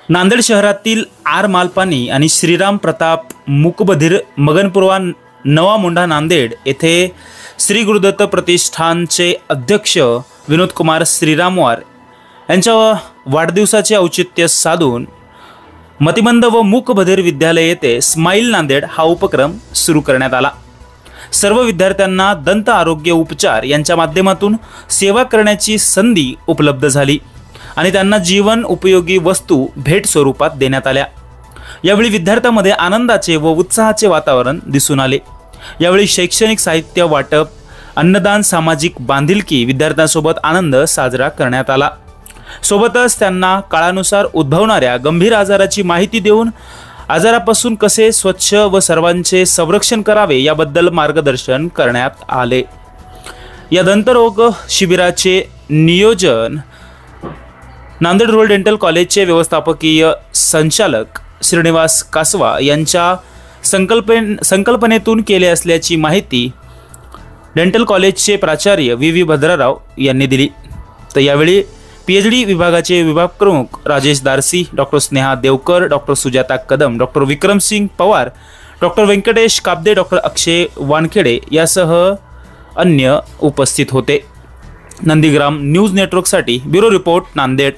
नांदेड शहरातील आर मालपानी आणि श्रीराम प्रताप मूकबधीर मगनपुरवा नवा मुंढा नांदेड येथे श्री गुरुदत्त प्रतिष्ठानचे अध्यक्ष विनोद कुमार श्रीरामवार यांच्या वाढदिवसाचे औचित्य साधून मतिमंद व मूकबधीर विद्यालय येथे स्माईल नांदेड हा उपक्रम सुरू करण्यात आला। सर्व विद्यार्थ्यांना दंत आरोग्य उपचार यांच्या माध्यमातून सेवा करण्याची संधी उपलब्ध झाली आणि त्यांना जीवन उपयोगी वस्तू भेट स्वरूपात देण्यात आल्या। यावेळी विद्यार्थ्यांमध्ये आनंदाचे व उत्साहाचे वातावरण दिसून आले। यावेळी शैक्षणिक साहित्य वाटप, अन्नदान, सामाजिक बांधिलकी, विद्यार्थ्यांसोबत आनंद साजरा करण्यात आला। सोबतच त्यांना काळानुसार उद्भवणाऱ्या गंभीर आजाराची माहिती देऊन आजारापासून कसे स्वच्छ व सर्वांचे संरक्षण करावे याबद्दल मार्गदर्शन करण्यात आले। या दंतरोग शिबिराचे नियोजन नांदेड रूरल डेंटल कॉलेजचे व्यवस्थापकीय संचालक श्रीनिवास कासवा यांच्या संकल्पनेतून केले असल्याची माहिती डेंटल कॉलेजचे प्राचार्य व्ही भद्राराव यांनी दिली। तर यावेळी पीएचडी विभागाचे विभाग प्रमुख Rajesh Darsi, doctor Sneha Devkar, doctor Sujata Kadam, doctor Vikramsingh Pawar, doctor Venkatesh Kabde, doctor Akshay Wankhede यासह अन्य उपस्थित होते। नंदीग्राम न्यूज नेटवर्कसाठी ब्युरो रिपोर्ट नांदेड।